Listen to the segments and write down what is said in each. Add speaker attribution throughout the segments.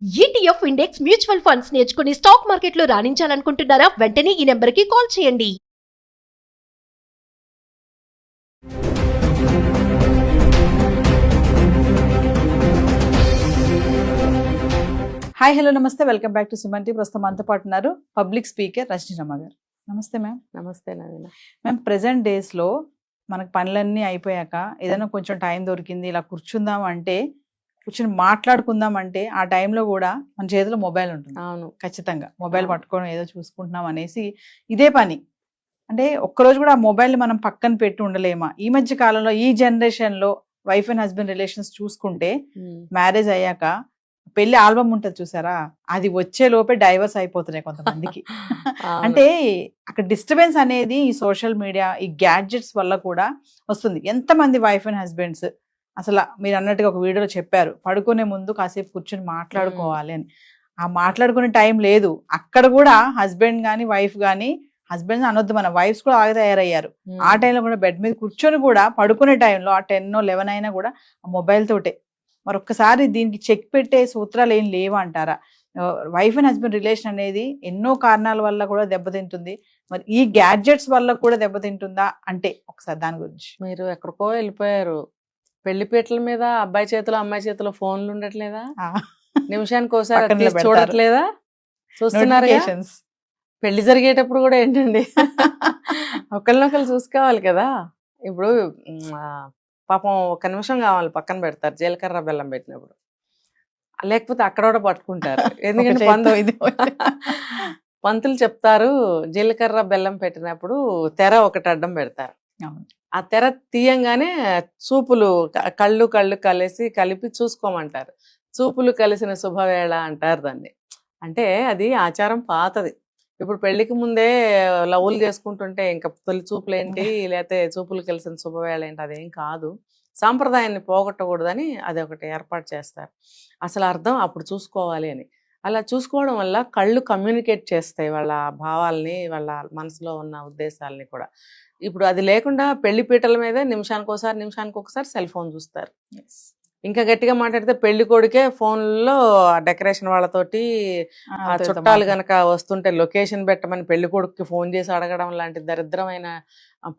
Speaker 1: ETF index mutual funds నేర్చుకుని stock మార్కెట్లో రాణించాలనుకుంటున్నారా? వెంటనే ఈ నెంబర్కి కాల్ చేయండి.
Speaker 2: హాయ్ హలో నమస్తే, welcome back to Suman T. ప్రస్తుతం మనతో పాటు ఉన్నారు పబ్లిక్ స్పీకర్ రజనీ రమ గారు. నమస్తే మ్యామ్.
Speaker 3: నమస్తే నవీన.
Speaker 2: మ్యామ్, ప్రెసెంట్ డేస్లో మనకు పనులన్నీ అయిపోయాక ఏదైనా కొంచెం టైం దొరికింది, ఇలా కూర్చుందాం అంటే, కూర్చొని మాట్లాడుకుందాం అంటే, ఆ టైంలో కూడా మన చేతిలో మొబైల్ ఉంటుంది.
Speaker 3: అవును,
Speaker 2: ఖచ్చితంగా మొబైల్ పట్టుకోవడం, ఏదో చూసుకుంటున్నాం అనేసి ఇదే పని. అంటే ఒక్కరోజు కూడా ఆ మొబైల్ని మనం పక్కన పెట్టి ఉండలేమా? ఈ మధ్య కాలంలో ఈ జనరేషన్లో వైఫ్ అండ్ హస్బెండ్ రిలేషన్స్ చూసుకుంటే, మ్యారేజ్ అయ్యాక పెళ్లి ఆల్బమ్ ఉంటుంది చూసారా, అది వచ్చే లోపే డైవర్స్ అయిపోతున్నాయి కొంతమందికి. అంటే అక్కడ డిస్టర్బెన్స్ అనేది ఈ సోషల్ మీడియా, ఈ గ్యాడ్జెట్స్ వల్ల కూడా వస్తుంది. ఎంతమంది వైఫ్ అండ్ హస్బెండ్స్ అసలు మీరు అన్నట్టుగా ఒక వీడియోలో చెప్పారు, పడుకునే ముందు కాసేపు కూర్చొని మాట్లాడుకోవాలి అని. ఆ మాట్లాడుకునే టైం లేదు. అక్కడ కూడా హస్బెండ్ కానీ వైఫ్ కానీ, హస్బెండ్స్ అనొద్దు, మన వైఫ్స్ కూడా ఆగి తయారయ్యారు. ఆ టైంలో కూడా బెడ్ మీద కూర్చొని కూడా పడుకునే టైంలో ఆ 10-11 అయినా కూడా ఆ మొబైల్ తోటే. మరొక్కసారి దీనికి చెక్ పెట్టే సూత్రాలు ఏం లేవా అంటారా? వైఫ్ అండ్ హస్బెండ్ రిలేషన్ అనేది ఎన్నో కారణాల వల్ల కూడా దెబ్బతింటుంది. మరి ఈ గ్యాడ్జెట్స్ వల్ల కూడా దెబ్బతింటుందా అంటే ఒకసారి దాని గురించి.
Speaker 3: మీరు ఎక్కడికో వెళ్ళిపోయారు. పెళ్లిపీటల మీద అబ్బాయి చేతిలో అమ్మాయి చేతిలో ఫోన్లు ఉండట్లేదా? నిమిషానికి ఒకసారి
Speaker 2: పక్కన
Speaker 3: తీసి
Speaker 2: పెడతారు.
Speaker 3: చూడట్లేదా? చూస్తున్నారు.
Speaker 2: Notifications.
Speaker 3: పెళ్లి జరిగేటప్పుడు కూడా ఏంటండి, ఒకరినొకరు చూసుకోవాలి కదా. ఇప్పుడు పాపం ఒక నిమిషం కావాలి, పక్కన పెడతారు జీలకర్ర బెల్లం పెట్టినప్పుడు. లేకపోతే అక్కడ కూడా పట్టుకుంటారు. ఎందుకంటే పంతులు చెప్తారు, జీలకర్ర బెల్లం పెట్టినప్పుడు తెర ఒకటి అడ్డం పెడతారు. ఆ తెర తీయంగానే చూపులు కళ్ళు కలిపి చూసుకోమంటారు. చూపులు కలిసిన శుభవేళ అంటారు దాన్ని. అంటే అది ఆచారం పాతది. ఇప్పుడు పెళ్లికి ముందే లవ్వులు చేసుకుంటుంటే ఇంకా తొలి చూపులు ఏంటి, లేకపోతే చూపులు కలిసిన శుభవేళ ఏంటి, అదేం కాదు. సాంప్రదాయాన్ని పోగొట్టకూడదని అది ఒకటి ఏర్పాటు చేస్తారు. అసలు అర్థం అప్పుడు చూసుకోవాలి అని. అలా చూసుకోవడం వల్ల కళ్ళు కమ్యూనికేట్ చేస్తాయి వాళ్ళ భావాల్ని, వాళ్ళ మనసులో ఉన్న ఉద్దేశాలని కూడా. ఇప్పుడు అది లేకుండా పెళ్లి పీటల మీదే నిమిషానికి ఒకసారి సెల్ ఫోన్ చూస్తారు. ఇంకా గట్టిగా మాట్లాడితే పెళ్లి కొడుకే ఫోన్లో డెకరేషన్ వాళ్ళతోటి, ఆ చుట్టాలు గనక వస్తుంటే లొకేషన్ పెట్టమని పెళ్లి కొడుకుకి ఫోన్ చేసి అడగడం లాంటి దరిద్రమైన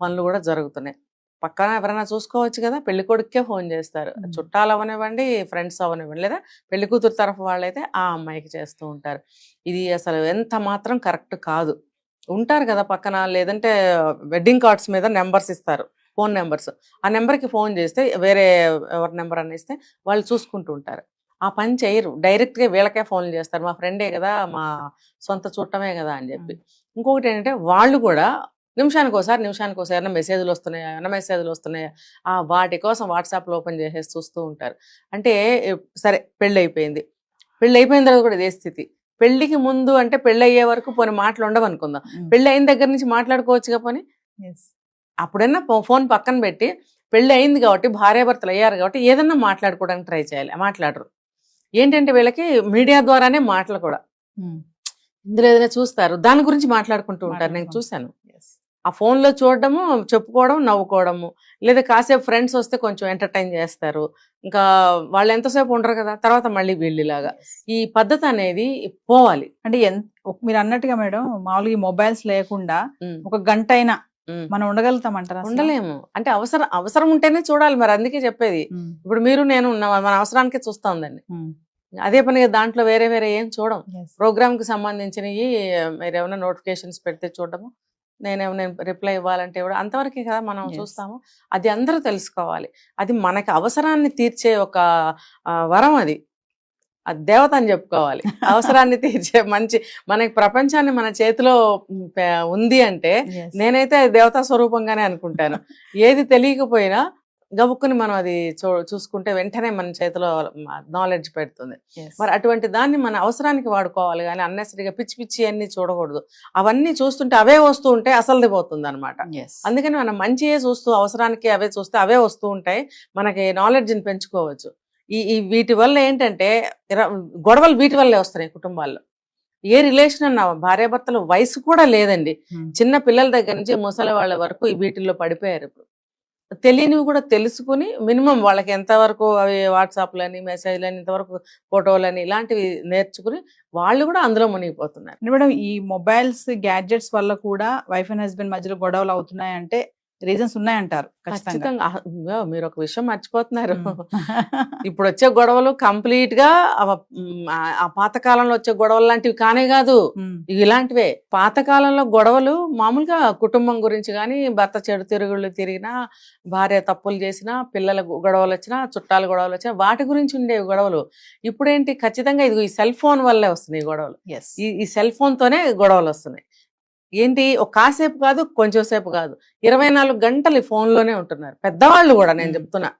Speaker 3: పనులు కూడా జరుగుతున్నాయి. పక్కన ఎవరైనా చూసుకోవచ్చు కదా, పెళ్లి కొడుకే ఫోన్ చేస్తారు. చుట్టాలు అవనివ్వండి, ఫ్రెండ్స్ అవనివ్వండి, లేదా పెళ్లి కూతురు తరఫు వాళ్ళైతే ఆ అమ్మాయికి చేస్తూ ఉంటారు. ఇది అసలు ఎంత మాత్రం కరెక్ట్ కాదు. ఉంటారు కదా పక్కన, లేదంటే వెడ్డింగ్ కార్డ్స్ మీద నెంబర్స్ ఇస్తారు, ఫోన్ నెంబర్స్. ఆ నెంబర్కి ఫోన్ చేస్తే వేరే ఎవరి నెంబర్ అని ఇస్తే వాళ్ళు చూసుకుంటూ ఉంటారు. ఆ పని చేయరు, డైరెక్ట్గా వీళ్ళకే ఫోన్లు చేస్తారు. మా ఫ్రెండే కదా, మా సొంత చుట్టమే కదా అని చెప్పి. ఇంకొకటి ఏంటంటే వాళ్ళు కూడా నిమిషానికి ఒకసారి మెసేజ్లు వస్తున్నాయా వాటి కోసం వాట్సాప్లో ఓపెన్ చేసేసి చూస్తూ ఉంటారు. అంటే సరే పెళ్ళి అయిపోయిన తర్వాత కూడా ఇదే స్థితి. పెళ్లికి ముందు అంటే పెళ్ళి అయ్యే వరకు పోనీ మాటలు ఉండవు అనుకుందాం, పెళ్ళి అయిన దగ్గర నుంచి మాట్లాడుకోవచ్చుగా పోనీ. అప్పుడన్నా ఫోన్ పక్కన పెట్టి పెళ్ళి అయింది కాబట్టి, భార్యాభర్తలు అయ్యారు కాబట్టి ఏదన్నా మాట్లాడుకోవడానికి ట్రై చేయాలి. మాట్లాడరు. ఏంటంటే వీళ్ళకి మీడియా ద్వారానే మాటలు కూడా, ఇందులో ఏదైనా చూస్తారు దాని గురించి మాట్లాడుకుంటూ ఉంటారు. నేను చూశాను. ఆ ఫోన్లో చూడడము, చెప్పుకోవడం, నవ్వుకోవడము, లేదా కాసేపు ఫ్రెండ్స్ వస్తే కొంచెం ఎంటర్టైన్ చేస్తారు. ఇంకా వాళ్ళు ఎంతసేపు ఉండరు కదా, తర్వాత మళ్ళీ వీళ్ళలాగా. ఈ పద్ధతి అనేది పోవాలి.
Speaker 2: అంటే మీరు అన్నట్టుగా మేడం, మామూలుగా ఈ మొబైల్స్ లేకుండా ఒక గంట అయినా మనం ఉండగలుగుతామంటారా?
Speaker 3: ఉండలేము. అంటే అవసరం ఉంటేనే చూడాలి. మరి అందుకే చెప్పేది, ఇప్పుడు మీరు నేను మన అవసరానికే చూస్తాం దాన్ని. అదే పనిగా దాంట్లో వేరే ఏం చూడం. ప్రోగ్రామ్ కి సంబంధించినవి మీరు ఏమైనా నోటిఫికేషన్స్ పెడితే చూడడము, నేనేమైనా రిప్లై ఇవ్వాలంటే కూడా అంతవరకే కదా మనం చూస్తాము. అది అందరూ తెలుసుకోవాలి. అది మనకి అవసరాన్ని తీర్చే ఒక వరం. అది దేవత అని చెప్పుకోవాలి. అవసరాన్ని తీర్చే మంచి, మనకి ప్రపంచాన్ని మన చేతిలో ఉంది అంటే నేనైతే అది దేవతా స్వరూపంగానే అనుకుంటాను. ఏది తెలియకపోయినా గబుక్కుని మనం అది చూసుకుంటే వెంటనే మన చేతిలో నాలెడ్జ్ పెడుతుంది. మరి అటువంటి దాన్ని మన అవసరానికి వాడుకోవాలి, కానీ అన్నెసరీగా పిచ్చి అన్ని చూడకూడదు. అవన్నీ చూస్తుంటే అవే వస్తూ ఉంటే అసలుది పోతుంది అనమాట. అందుకని మనం మంచియే చూస్తూ, అవసరానికి అవే చూస్తే అవే వస్తూ ఉంటాయి. మనకి నాలెడ్జ్ని పెంచుకోవచ్చు. ఈ వీటి వల్ల ఏంటంటే గొడవలు వీటి వల్లే వస్తున్నాయి కుటుంబాల్లో. ఏ రిలేషన్ అన్నా భార్యాభర్తల వయసు కూడా లేదండి. చిన్న పిల్లల దగ్గర నుంచి ముసలి వాళ్ళ వరకు వీటిల్లో పడిపోయారు. ఇప్పుడు తెలియనివి కూడా తెలుసుకుని మినిమం వాళ్ళకి ఎంతవరకు అవి వాట్సాప్లని మెసేజ్లని ఇంతవరకు ఫోటోలని ఇలాంటివి నేర్చుకుని వాళ్ళు కూడా అందులో మునిగిపోతున్నారు.
Speaker 2: మేడం ఈ మొబైల్స్ గ్యాడ్జెట్స్ వల్ల కూడా వైఫ్ అండ్ హస్బెండ్ మధ్యలో గొడవలు అవుతున్నాయంటే రీజన్స్ ఉన్నాయంటారు ఖచ్చితంగా.
Speaker 3: ఖచ్చితంగా మీరు ఒక విషయం మర్చిపోతున్నారు. ఇప్పుడు వచ్చే గొడవలు కంప్లీట్ గా ఆ పాతకాలంలో వచ్చే గొడవలు లాంటివి కానే కాదు, ఇలాంటివే. పాతకాలంలో గొడవలు మామూలుగా కుటుంబం గురించి కానీ, భర్త చెడు తిరుగుళ్ళు తిరిగినా, భార్య తప్పులు చేసినా, పిల్లల గొడవలు వచ్చినా, చుట్టాల గొడవలు వచ్చినా వాటి గురించి ఉండేవి గొడవలు. ఇప్పుడేంటి ఖచ్చితంగా ఇది ఈ సెల్ ఫోన్ వల్లే వస్తున్నాయి గొడవలు. ఈ సెల్ ఫోన్ తోనే గొడవలు వస్తున్నాయి. ఏంటి ఒక కాసేపు కాదు, కొంచెం సేపు కాదు, 24 గంటలు ఈ ఫోన్లోనే ఉంటున్నారు పెద్దవాళ్ళు కూడా. నేను చెప్తున్నా,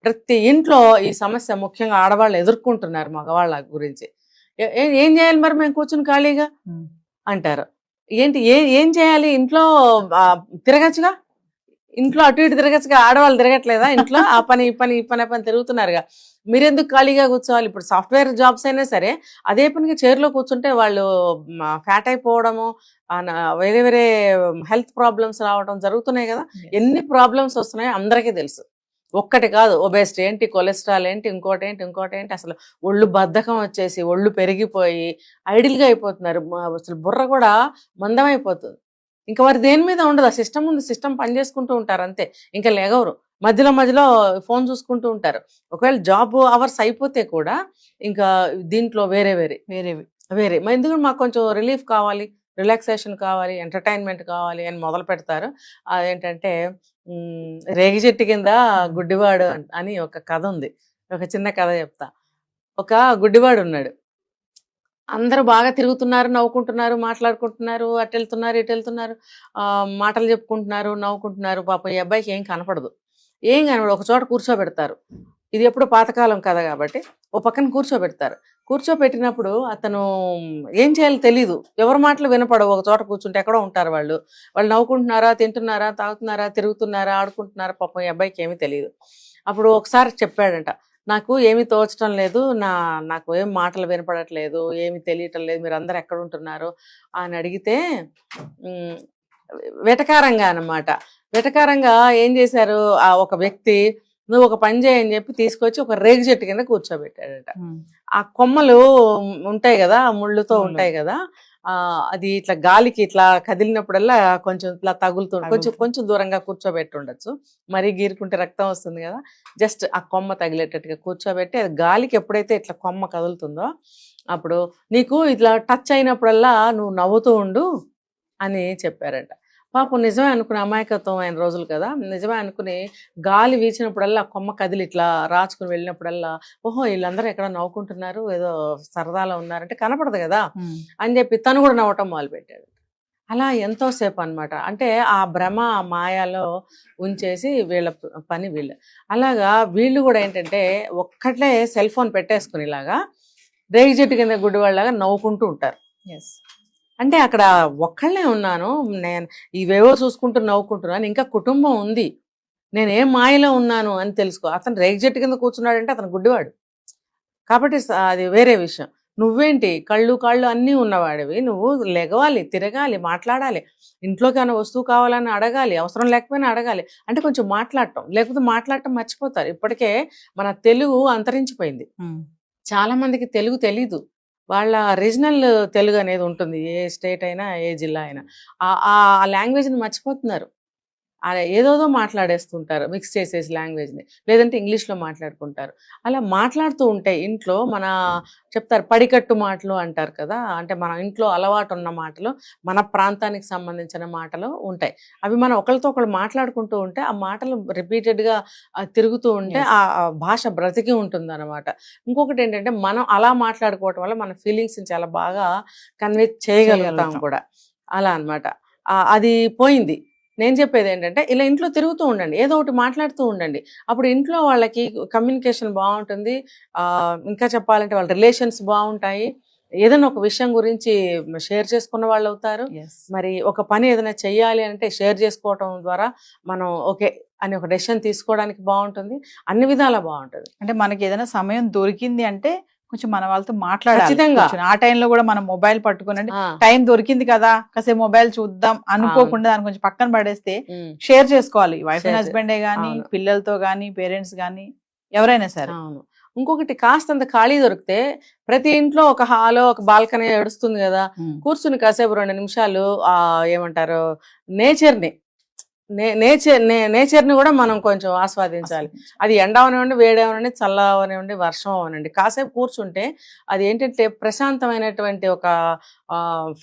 Speaker 3: ప్రతి ఇంట్లో ఈ సమస్య ముఖ్యంగా ఆడవాళ్ళు ఎదుర్కొంటున్నారు మగవాళ్ళ గురించి. ఏం చేయాలి మరి మేము కూర్చుని ఖాళీగా అంటారు. ఏంటి ఏం చేయాలి, ఇంట్లో తిరగచ్చుగా, ఇంట్లో అటు ఇటు తిరగచ్చుగా, ఆడవాళ్ళు తిరగట్లేదా ఇంట్లో? ఆ పని ఈ పని ఈ పని తిరుగుతున్నారుగా, మీరెందుకు ఖాళీగా కూర్చోవాలి? ఇప్పుడు సాఫ్ట్వేర్ జాబ్స్ అయినా సరే అదే పనిగా చైర్లో కూర్చుంటే వాళ్ళు ఫ్యాట్ అయిపోవడము, వేరే వేరే హెల్త్ ప్రాబ్లమ్స్ రావడం జరుగుతున్నాయి కదా. ఎన్ని ప్రాబ్లమ్స్ వస్తున్నాయో అందరికీ తెలుసు. ఒక్కటి కాదు, ఒబేసిటీ ఏంటి, కొలెస్ట్రాల్ ఏంటి, ఇంకోటి ఏంటి, అసలు ఒళ్ళు బద్ధకం వచ్చేసి ఒళ్ళు పెరిగిపోయి ఐడిల్గా అయిపోతున్నారు. అసలు బుర్ర కూడా మందం అయిపోతుంది. ఇంకా వారు దేని మీద ఉండదు, ఆ సిస్టమ్ ఉంది, సిస్టమ్ పని చేసుకుంటూ ఉంటారు అంతే. ఇంకా లేగవరు, మధ్యలో ఫోన్ చూసుకుంటూ ఉంటారు. ఒకవేళ జాబ్ అవర్స్ అయిపోతే కూడా ఇంకా దీంట్లో వేరే మరి ఎందుకంటే మాకు కొంచెం రిలీఫ్ కావాలి, రిలాక్సేషన్ కావాలి, ఎంటర్టైన్మెంట్ కావాలి అని మొదలు పెడతారు. అదేంటంటే రేగి చెట్టు కింద గుడ్డివాడు అని ఒక కథ ఉంది. ఒక చిన్న కథ చెప్తా. ఒక గుడ్డివాడు ఉన్నాడు. అందరూ బాగా తిరుగుతున్నారు, నవ్వుకుంటున్నారు, మాట్లాడుకుంటున్నారు, అటు వెళ్తున్నారు ఇటు వెళ్తున్నారు, మాటలు చెప్పుకుంటున్నారు, నవ్వుకుంటున్నారు. పాపం ఈ అబ్బాయికి ఏం కనపడదు. ఒక చోట కూర్చోబెడతారు. ఇది ఎప్పుడు పాతకాలం కథ కాబట్టి ఓ పక్కన కూర్చోబెడతారు. కూర్చోబెట్టినప్పుడు అతను ఏం చేయాలో తెలీదు, ఎవరి మాటలు వినపడవు. ఒక చోట కూర్చుంటే ఎక్కడో ఉంటారు వాళ్ళు నవ్వుకుంటున్నారా, తింటున్నారా, తాగుతున్నారా, తిరుగుతున్నారా, ఆడుకుంటున్నారా, పాపం ఈ అబ్బాయికి ఏమీ తెలియదు. అప్పుడు ఒకసారి చెప్పాడంట, నాకు ఏమీ తోచడం లేదు, నాకు ఏం మాటలు వినపడట్లేదు, ఏమి తెలియటం లేదు, మీరు అందరు ఎక్కడ ఉంటున్నారు అని అడిగితే వెటకారంగా అన్నమాట. వెటకారంగా ఏం చేశారు, ఆ ఒక వ్యక్తి నువ్వు ఒక పని చేయని చెప్పి తీసుకొచ్చి ఒక రేగి చెట్టు కింద కూర్చోబెట్టాడట. ఆ కొమ్మలు ఉంటాయి కదా, ముళ్ళుతో ఉంటాయి కదా, అది ఇట్లా గాలికి ఇట్లా కదిలినప్పుడల్లా కొంచెం ఇట్లా తగులుతుంది. కొంచెం దూరంగా కూర్చోబెట్టి ఉండొచ్చు, మరీ గీరుకుంటే రక్తం వస్తుంది కదా. జస్ట్ ఆ కొమ్మ తగిలేటట్టుగా కూర్చోబెట్టి అది గాలికి ఎప్పుడైతే ఇట్లా కొమ్మ కదులుతుందో అప్పుడు నీకు ఇట్లా టచ్ అయినప్పుడల్లా నువ్వు నవ్వుతూ ఉండు అని చెప్పారట. పాపం నిజమే అనుకుని, అమాయకత్వం అయిన రోజులు కదా, నిజమే అనుకుని గాలి వీచినప్పుడల్లా కొమ్మ కదిలి ఇట్లా రాచుకుని వెళ్ళినప్పుడల్లా ఓహో వీళ్ళందరూ ఎక్కడ నవ్వుకుంటున్నారు, ఏదో సరదాలో ఉన్నారంటే కనపడదు కదా అని చెప్పి తను కూడా నవ్వటం మొదలుపెట్టాడు. అలా ఎంతోసేపు అనమాట. అంటే ఆ భ్రమ మాయాలో ఉంచేసి వీళ్ళ పని వీళ్ళు. అలాగా వీళ్ళు కూడా ఏంటంటే ఒక్కట్లే సెల్ ఫోన్ పెట్టేసుకుని ఇలాగా రేగి చెట్టు కింద గుడ్డివాళ్ళలాగా నవ్వుకుంటూ ఉంటారు. అంటే అక్కడ ఒక్కళ్ళే ఉన్నాను, నేను ఇవేవో చూసుకుంటూ నవ్వుకుంటున్నాను, ఇంకా కుటుంబం ఉంది, నేను ఏం మాయలో ఉన్నాను అని తెలుసుకో. అతను రేగి చెట్టు కింద కూర్చున్నాడంటే అతను గుడ్డివాడు కాబట్టి అది వేరే విషయం. నువ్వేంటి కాళ్ళు అన్నీ ఉన్నవాడివి, నువ్వు లెగవాలి, తిరగాలి, మాట్లాడాలి, ఇంట్లోకి ఏమైనా వస్తువు కావాలని అడగాలి, అవసరం లేకపోయినా అడగాలి, అంటే కొంచెం మాట్లాడటం, లేకపోతే మాట్లాడటం మర్చిపోతారు. ఇప్పటికే మన తెలుగు అంతరించిపోయింది. చాలా మందికి తెలుగు తెలీదు. వాళ్ళ రీజనల్ తెలుగు అనేది ఉంటుంది, ఏ స్టేట్ అయినా ఏ జిల్లా అయినా, ఆ లాంగ్వేజ్ని మర్చిపోతున్నారు. ఏదోదో మాట్లాడేస్తుంటారు, మిక్స్ చేసేసి లాంగ్వేజ్ని, లేదంటే ఇంగ్లీష్లో మాట్లాడుకుంటారు. అలా మాట్లాడుతూ ఉంటే ఇంట్లో మన చెప్తారు పడికట్టు మాటలు అంటారు కదా, అంటే మన ఇంట్లో అలవాటు ఉన్న మాటలు, మన ప్రాంతానికి సంబంధించిన మాటలు ఉంటాయి. అవి మనం ఒకరితో ఒకరు మాట్లాడుకుంటూ ఉంటే ఆ మాటలు రిపీటెడ్గా తిరుగుతూ ఉంటే ఆ భాష బ్రతికి ఉంటుంది అనమాట. ఇంకొకటి ఏంటంటే మనం అలా మాట్లాడుకోవటం వల్ల మన ఫీలింగ్స్ని చాలా బాగా కన్వే చేయగలుగుతాం కూడా. అలా అనమాట. అది పోయింది. నేను చెప్పేది ఏంటంటే ఇలా ఇంట్లో తిరుగుతూ ఉండండి, ఏదో ఒకటి మాట్లాడుతూ ఉండండి. అప్పుడు ఇంట్లో వాళ్ళకి కమ్యూనికేషన్ బాగుంటుంది. ఇంకా చెప్పాలంటే వాళ్ళ రిలేషన్స్ బాగుంటాయి. ఏదైనా ఒక విషయం గురించి షేర్ చేసుకున్న వాళ్ళు అవుతారు. మరి ఒక పని ఏదైనా చెయ్యాలి అంటే షేర్ చేసుకోవటం ద్వారా మనం ఓకే అని ఒక డెసిషన్ తీసుకోవడానికి బాగుంటుంది. అన్ని విధాలా బాగుంటుంది.
Speaker 2: అంటే మనకి ఏదైనా సమయం దొరికింది అంటే కొంచెం మన వాళ్ళతో మాట్లాడాలి
Speaker 3: ఖచ్చితంగా.
Speaker 2: కూర్చొని. ఆ టైంలో కూడా మనం మొబైల్ పట్టుకుని
Speaker 3: ఆ,
Speaker 2: టైం దొరికింది కదా కాసేపు మొబైల్ చూద్దాం అనుకోకుండా దాన్ని కొంచెం పక్కన పడేస్తే
Speaker 3: ఉమ్,
Speaker 2: షేర్ చేసుకోవాలి. వైఫ్ అండ్
Speaker 3: Share
Speaker 2: హస్బెండే గానీ,
Speaker 3: అవును.
Speaker 2: పిల్లలతో గానీ, పేరెంట్స్ గానీ, ఎవరైనా సరే.
Speaker 3: అవును. ఇంకొకటి కాస్తంత ఖాళీ దొరికితే ప్రతి ఇంట్లో ఒక హాలో ఒక బాల్కనీ ఏడుస్తుంది కదా, కూర్చుని కాసేపు 2 నిమిషాలు ఏమంటారు నేచర్ని నేచర్ని కూడా మనం కొంచెం ఆస్వాదించాలి. అది ఎండ అవనివ్వండి, వేడి అవనివ్వండి, చల్ల అవనివ్వండి, వర్షం అవనివ్వండి, కాసేపు కూర్చుంటే అది ఏంటంటే ప్రశాంతమైనటువంటి ఒక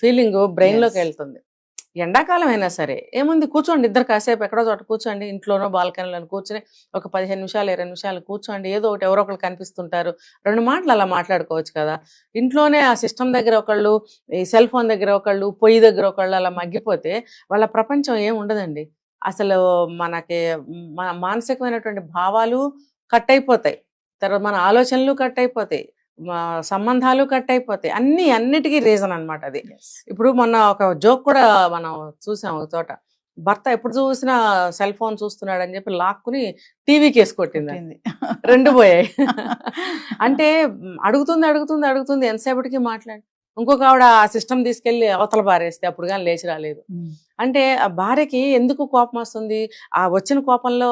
Speaker 3: ఫీలింగ్ బ్రెయిన్లోకి
Speaker 2: Yes.
Speaker 3: వెళ్తుంది. ఎండాకాలం అయినా సరే ఏముంది, కూర్చోండి ఇద్దరు కాసేపు ఎక్కడో చోట కూర్చోండి, ఇంట్లోనో బాల్కనీలో కూర్చొని ఒక 15 నిమిషాలు 20 నిమిషాలు కూర్చోండి. ఏదో ఒకటి ఎవరో ఒకళ్ళు కనిపిస్తుంటారు, 2 మాటలు అలా మాట్లాడుకోవచ్చు కదా. ఇంట్లోనే ఆ సిస్టమ్ దగ్గర ఒకళ్ళు, ఈ సెల్ ఫోన్ దగ్గర ఒకళ్ళు, పొయ్యి దగ్గర ఒకళ్ళు అలా మగ్గిపోతే వాళ్ళ ప్రపంచం ఏం ఉండదండి. అసలు మనకి మానసికమైనటువంటి భావాలు కట్ అయిపోతాయి, తర్వాత మన ఆలోచనలు కట్ అయిపోతాయి, మా సంబంధాలు కట్ అయిపోతాయి, అన్నిటికీ రీజన్ అన్నమాట అది. ఇప్పుడు మొన్న ఒక జోక్ కూడా మనం చూసాం ఒక చోట, భర్త ఎప్పుడు చూసినా సెల్ ఫోన్ చూస్తున్నాడు అని చెప్పి లాక్కుని టీవీకి వేసి కొట్టింది, 2 పోయాయి. అంటే అడుగుతుంది ఎంతసేపటికి మాట్లాడి, ఇంకొక ఆవిడ ఆ సిస్టమ్ తీసుకెళ్లి అవతల పారేస్తే అప్పుడు కానీ లేచి రాలేదు. అంటే ఆ భార్యకి ఎందుకు కోపం వస్తుంది, ఆ వచ్చిన కోపంలో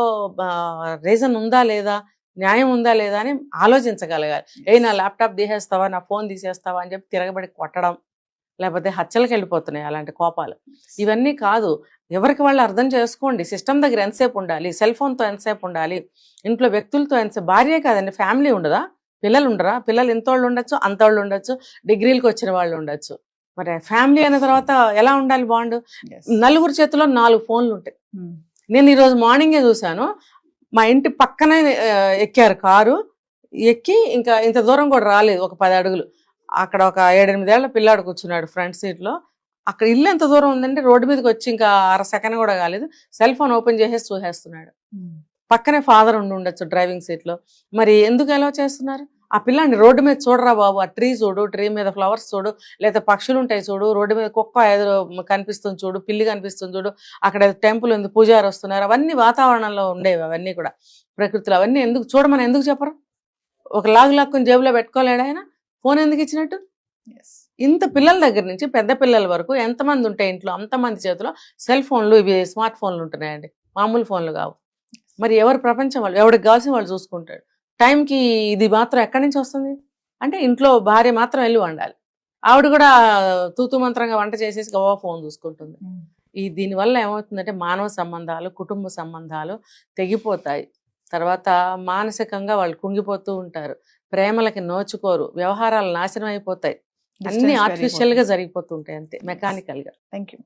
Speaker 3: రీజన్ ఉందా లేదా, న్యాయం ఉందా లేదా అని ఆలోచించగలగాలి. నా ల్యాప్టాప్ తీసేస్తావా, నా ఫోన్ తీసేస్తావా అని చెప్పి తిరగబడి కొట్టడం, లేకపోతే హత్యలకు వెళ్ళిపోతున్నాయి అలాంటి కోపాలు. ఇవన్నీ కాదు, ఎవరికి వాళ్ళు అర్థం చేసుకోండి. సిస్టమ్ దగ్గర ఎంతసేపు ఉండాలి, సెల్ ఫోన్తో ఎంతసేపు ఉండాలి, ఇంట్లో వ్యక్తులతో ఎంతసేపు, భార్యే కాదండి ఫ్యామిలీ ఉండదా, పిల్లలు ఉండరా, పిల్లలు ఇంతోళ్ళు ఉండొచ్చు అంతోళ్ళు ఉండొచ్చు, డిగ్రీలకు వచ్చిన వాళ్ళు ఉండొచ్చు. మరి ఫ్యామిలీ అనే తర్వాత ఎలా ఉండాలి బాండ్? నలుగురు చేతిలో 4 ఫోన్లు ఉంటాయి. నేను ఈరోజు మార్నింగే చూశాను, మా ఇంటి పక్కనే ఎక్కారు కారు, ఎక్కి ఇంకా ఇంత దూరం కూడా రాలేదు, ఒక 10 అడుగులు, అక్కడ ఒక 7-8 ఏళ్ల పిల్లాడు కూర్చున్నాడు ఫ్రంట్ సీట్లో. అక్కడ ఇల్లు ఎంత దూరం ఉందంటే రోడ్డు మీదకి వచ్చి ఇంకా 1/2 సెకండ్ కూడా కాలేదు, సెల్ ఫోన్ ఓపెన్ చేసేసి చూసేస్తున్నాడు. పక్కనే ఫాదర్ ఉండొచ్చు డ్రైవింగ్ సీట్లో. మరి ఎందుకు ఎలా చేస్తున్నారు? ఆ పిల్లాడిని రోడ్డు మీద చూడరా బాబు, ఆ ట్రీ చూడు, ట్రీ మీద ఫ్లవర్స్ చూడు, లేదా పక్షులు ఉంటాయి చూడు, రోడ్డు మీద కుక్క ఎదురు కనిపిస్తుంది చూడు, పిల్లి కనిపిస్తుంది చూడు, అక్కడ టెంపుల్ ఉంది, పూజారి వస్తున్నారు, అవన్నీ వాతావరణంలో ఉండేవి, అవన్నీ కూడా ప్రకృతిలో. అవన్నీ ఎందుకు చూడమని ఎందుకు చెప్పరు? ఒక లాక్కుని జేబులో పెట్టుకోలేడు ఆయన, ఫోన్ ఎందుకు ఇచ్చినట్టు? ఇంత పిల్లల దగ్గర నుంచి పెద్ద పిల్లల వరకు ఎంతమంది ఉంటాయి ఇంట్లో, అంతమంది చేతిలో సెల్ ఫోన్లు, ఇవి స్మార్ట్ ఫోన్లు ఉంటున్నాయండి, మామూలు ఫోన్లు కావు. మరి ఎవరి ప్రపంచం వాళ్ళు, ఎవరికి కావాల్సిన వాళ్ళు చూసుకుంటాడు. టైంకి ఇది మాత్రం ఎక్కడి నుంచి వస్తుంది అంటే ఇంట్లో భార్య మాత్రం వెళ్ళి వండాలి, ఆవిడ కూడా తూతు మంత్రంగా వంట చేసేసి గవా ఫోన్ చూసుకుంటుంది. దీనివల్ల ఏమవుతుందంటే మానవ సంబంధాలు, కుటుంబ సంబంధాలు తెగిపోతాయి. తర్వాత మానసికంగా వాళ్ళు కుంగిపోతూ ఉంటారు, ప్రేమలకి నోచుకోరు, వ్యవహారాలు నాశనం అయిపోతాయి, అన్ని ఆర్టిఫిషియల్ గా జరిగిపోతుంటాయి, అంతే మెకానికల్ గా.
Speaker 2: Thank you.